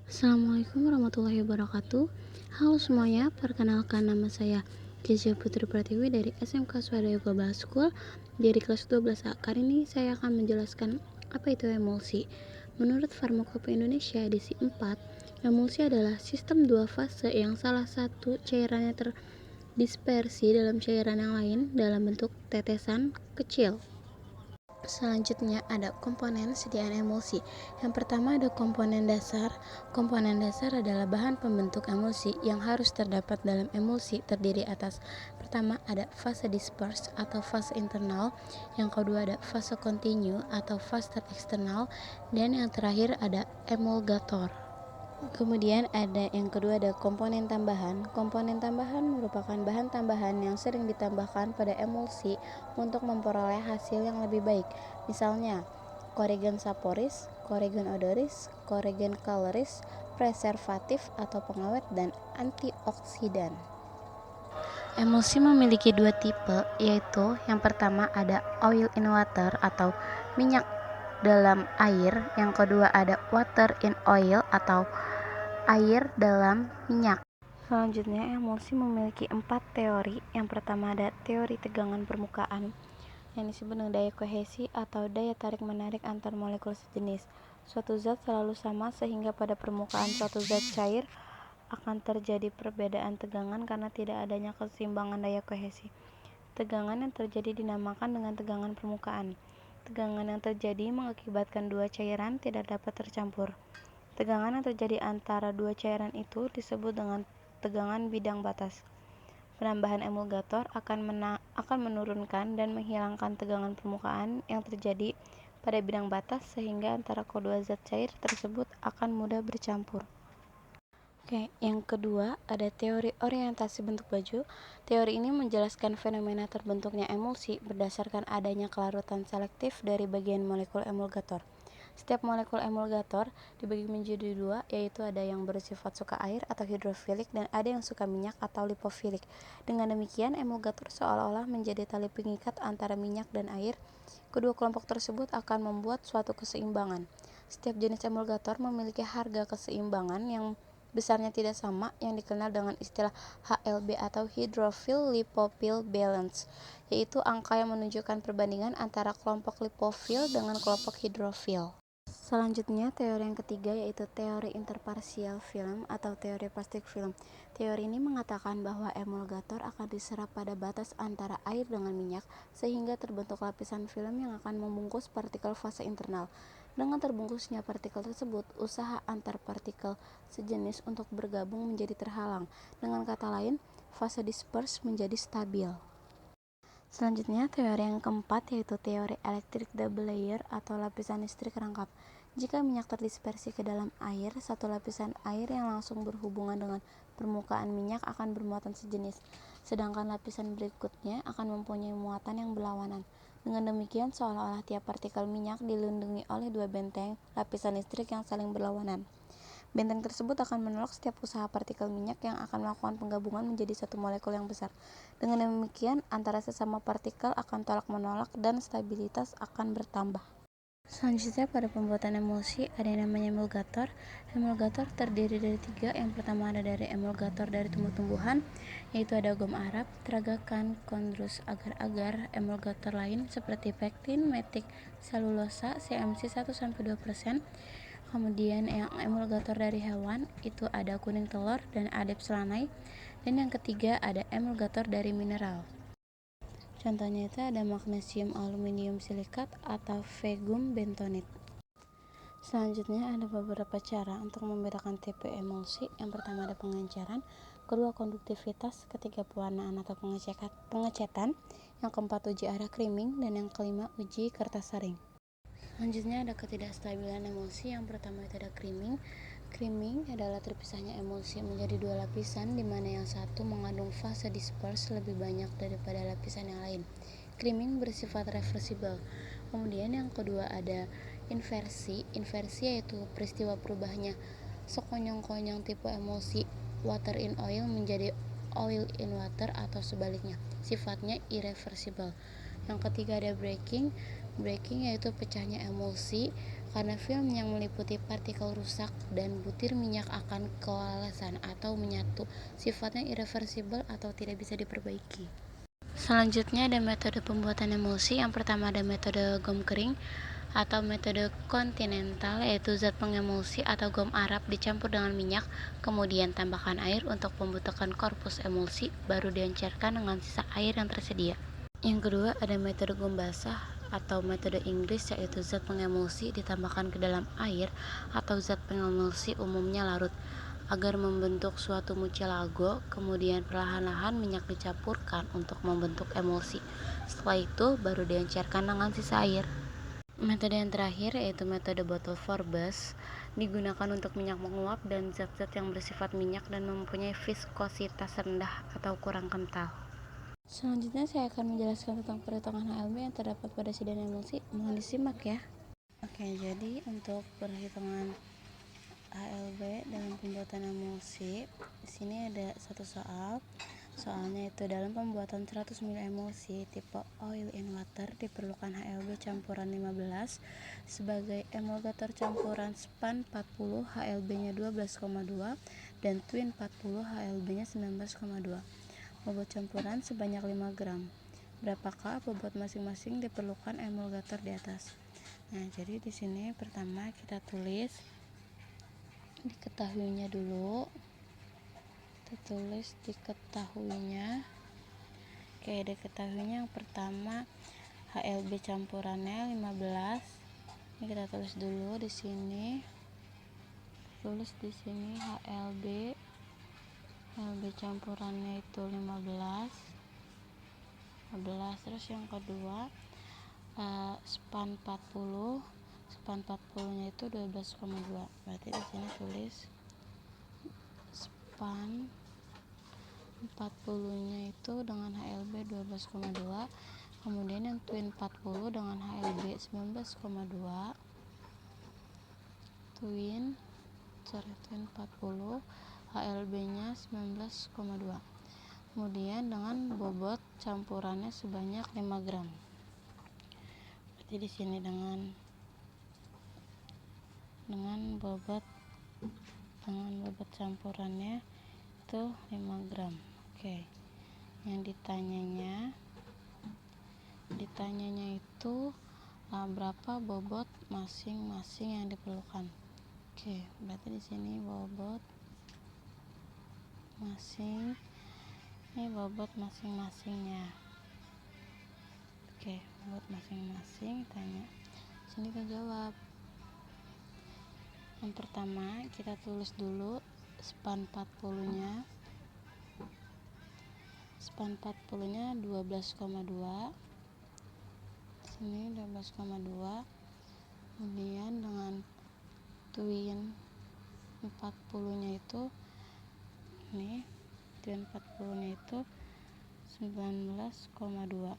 Assalamualaikum warahmatullahi wabarakatuh. Halo semuanya, perkenalkan nama saya Kezia Putri Pratiwi dari SMK Swadaya Global School dari kelas 12A. Kali ini saya akan menjelaskan apa itu emulsi. Menurut Farmakope Indonesia edisi 4, emulsi adalah sistem dua fase yang salah satu cairannya terdispersi dalam cairan yang lain dalam bentuk tetesan kecil. Selanjutnya ada komponen sediaan emulsi. Yang pertama ada komponen dasar. Komponen dasar adalah bahan pembentuk emulsi yang harus terdapat dalam emulsi terdiri atas pertama ada fase disperse atau fase internal, yang kedua ada fase continue atau fase eksternal, dan yang terakhir ada emulgator. Kemudian yang kedua ada komponen tambahan. Komponen tambahan merupakan bahan tambahan yang sering ditambahkan pada emulsi untuk memperoleh hasil yang lebih baik. Misalnya, koregen saporis, koregen odoris, koregen kaloris, preservatif atau pengawet, dan antioksidan. Emulsi memiliki dua tipe, yaitu yang pertama ada oil in water atau minyak dalam air, yang kedua ada water in oil atau air dalam minyak. Selanjutnya, emulsi memiliki 4 teori. Yang pertama ada teori tegangan permukaan, yang disebut dengan daya kohesi atau daya tarik-menarik antar molekul sejenis. Suatu zat selalu sama sehingga pada permukaan suatu zat cair akan terjadi perbedaan tegangan karena tidak adanya keseimbangan daya kohesi. Tegangan yang terjadi dinamakan dengan tegangan permukaan. Tegangan yang terjadi mengakibatkan dua cairan tidak dapat tercampur. Tegangan yang terjadi antara dua cairan itu disebut dengan tegangan bidang batas. Penambahan emulgator akan menurunkan dan menghilangkan tegangan permukaan yang terjadi pada bidang batas sehingga antara kedua zat cair tersebut akan mudah bercampur. Yang kedua ada teori orientasi bentuk baju. Teori ini menjelaskan fenomena terbentuknya emulsi berdasarkan adanya kelarutan selektif dari bagian molekul emulgator. Setiap molekul emulgator dibagi menjadi dua, yaitu ada yang bersifat suka air atau hidrofilik dan ada yang suka minyak atau lipofilik. Dengan demikian, emulgator seolah-olah menjadi tali pengikat antara minyak dan air. Kedua kelompok tersebut akan membuat suatu keseimbangan. Setiap jenis emulgator memiliki harga keseimbangan yang besarnya tidak sama, yang dikenal dengan istilah HLB atau Hydrophile Lipophile Balance, yaitu angka yang menunjukkan perbandingan antara kelompok lipofil dengan kelompok hidrofil. Selanjutnya, teori yang ketiga yaitu teori interparsial film atau teori plastik film. Teori ini mengatakan bahwa emulgator akan diserap pada batas antara air dengan minyak sehingga terbentuk lapisan film yang akan membungkus partikel fase internal. Dengan terbungkusnya partikel tersebut, usaha antar partikel sejenis untuk bergabung menjadi terhalang. Dengan kata lain, fase disperse menjadi stabil. Selanjutnya, teori yang keempat yaitu teori electric double layer atau lapisan listrik rangkap. Jika minyak terdispersi ke dalam air, satu lapisan air yang langsung berhubungan dengan permukaan minyak akan bermuatan sejenis, sedangkan lapisan berikutnya akan mempunyai muatan yang berlawanan. Dengan demikian, seolah-olah tiap partikel minyak dilindungi oleh dua benteng lapisan listrik yang saling berlawanan. Benteng tersebut akan menolak setiap usaha partikel minyak yang akan melakukan penggabungan menjadi satu molekul yang besar. Dengan demikian, antara sesama partikel akan tolak-menolak dan stabilitas akan bertambah. Selanjutnya, pada pembuatan emulsi ada yang namanya emulgator. Emulgator terdiri dari tiga. Yang pertama ada dari emulgator dari tumbuh-tumbuhan, yaitu ada gom arab, tragakan, kondrus, agar-agar. Emulgator lain seperti pektin, metik, selulosa, CMC 1-2%. Kemudian yang emulgator dari hewan itu ada kuning telur dan Adeps lanai. Dan yang ketiga ada emulgator dari mineral. Contohnya itu ada magnesium aluminium silikat atau vegum bentonit. Selanjutnya ada beberapa cara untuk membedakan tipe emulsi. Yang pertama ada pengenceran, kedua konduktivitas, ketiga pewarnaan atau pengecetan, yang keempat uji arah creaming, dan yang kelima uji kertas saring. Selanjutnya ada ketidakstabilan emulsi. Yang pertama itu ada creaming. Creaming adalah terpisahnya emulsi menjadi dua lapisan, di mana yang satu mengandung fase disperse lebih banyak daripada lapisan yang lain. Creaming bersifat reversibel. Kemudian yang kedua ada inversi. Inversi yaitu peristiwa perubahannya sekonyong-konyong tipe emulsi water in oil menjadi oil in water atau sebaliknya. Sifatnya irreversible. Yang ketiga ada breaking. Breaking yaitu pecahnya emulsi karena film yang meliputi partikel rusak dan butir minyak akan kewalasan atau menyatu, sifatnya irreversibel atau tidak bisa diperbaiki. Selanjutnya ada metode pembuatan emulsi. Yang pertama ada metode gom kering atau metode kontinental, yaitu zat pengemulsi atau gom Arab dicampur dengan minyak, kemudian tambahkan air untuk pembentukan korpus emulsi, baru diencerkan dengan sisa air yang tersedia. Yang kedua ada metode gom basah atau metode Inggris, yaitu zat pengemulsi ditambahkan ke dalam air atau zat pengemulsi umumnya larut agar membentuk suatu mucelago, kemudian perlahan-lahan minyak dicampurkan untuk membentuk emulsi. Setelah itu baru diencerkan dengan sisa air. Metode yang terakhir yaitu metode bottle for buzz, digunakan untuk minyak menguap dan zat-zat yang bersifat minyak dan mempunyai viskositas rendah atau kurang kental. Selanjutnya saya akan menjelaskan tentang perhitungan HLB yang terdapat pada sidang emulsi. Mohon disimak ya. Oke, jadi untuk perhitungan HLB dalam pembuatan emulsi, di sini ada satu soal. Soalnya itu dalam pembuatan 100 ml emulsi tipe oil in water diperlukan HLB campuran 15 sebagai emulgator campuran span 40 HLB-nya 12,2 dan twin 40 HLB-nya 19,2. Bobot campuran sebanyak 5 gram. Berapakah bobot masing-masing diperlukan emulgator di atas? Nah, jadi di sini pertama kita tulis diketahuinya dulu. Kita tulis diketahuinya. Oke, diketahuinya yang pertama HLB campurannya 15. Ini kita tulis dulu di sini. Tulis di sini HLB campurannya itu 15. Terus yang kedua span 40. Span 40-nya itu 12,2. Berarti di sini tulis span 40-nya itu dengan HLB 12,2, kemudian yang twin 40 dengan HLB 19,2, twin 40 HLB-nya 19,2, kemudian dengan bobot campurannya sebanyak 5 gram. Berarti di sini dengan bobot campurannya itu 5 gram. Oke. Yang ditanyanya itu berapa bobot masing-masing yang diperlukan. Oke, berarti di sini bobot masing-masingnya. Oke, bobot masing-masing tanya. Sini kita jawab. Yang pertama kita tulis dulu span 40-nya. Span 40-nya 12,2. Sini 12,2. Kemudian dengan twin 40-nya itu ini twin 40-nya itu 19,2.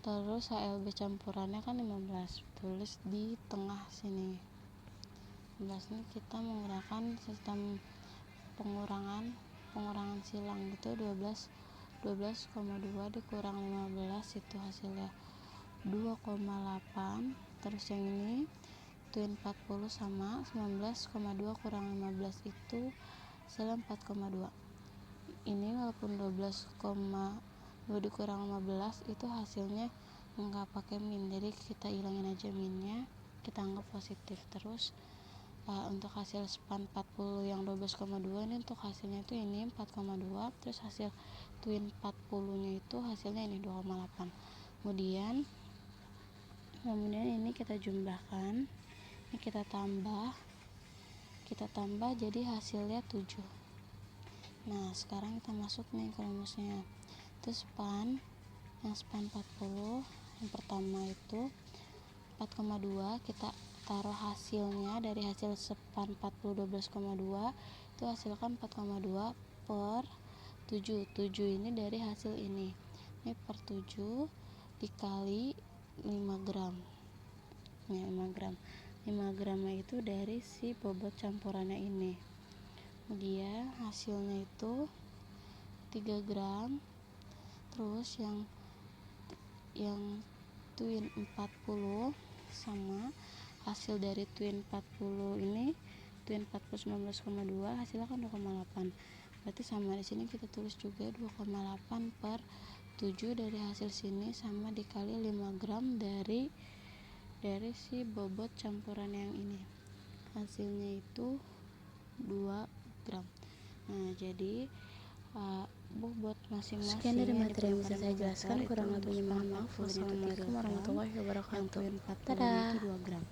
Terus HLB campurannya kan 15. Tulis di tengah sini. 15 ini kita menggunakan sistem pengurangan silang gitu. 12,2 dikurang 15 itu hasilnya 2,8. Terus yang ini twin 40 sama 19,2 kurang 15 itu hasilnya 4,2. Ini walaupun 12,2 dikurang 15 itu hasilnya nggak pakai min, jadi kita hilangin aja minnya, kita anggap positif. Terus untuk hasil span 40 yang 12,2 ini untuk hasilnya itu ini 4,2. Terus hasil twin 40 nya itu hasilnya ini 2,8. Kemudian ini kita jumlahkan, ini kita tambah jadi hasilnya 7. Nah, sekarang kita masuk nih ke rumusnya. Itu span 40 yang pertama itu 4,2, kita taruh hasilnya dari hasil span 40 12,2 itu hasilkan 4,2 per 7. 7 ini dari hasil ini per 7 dikali 5 gram ya, 5 gramnya itu dari si bobot campurannya ini. Kemudian hasilnya itu 3 gram. Terus yang twin 40 sama hasil dari twin 40 ini, twin 40 19,2, hasilnya kan 2,8. Berarti sama di sini kita tulis juga 2,8 per 7 dari hasil sini sama dikali 5 gram dari si bobot campuran yang ini. Hasilnya itu 2 gram. Nah, jadi bobot masing-masing Sekian dari materi yang bisa saya jelaskan, kurang lebihnya mohon maaf. Wassalamualaikum warahmatullahi wabarakatuh. Yang twin 40 Dadah. itu 2 gram.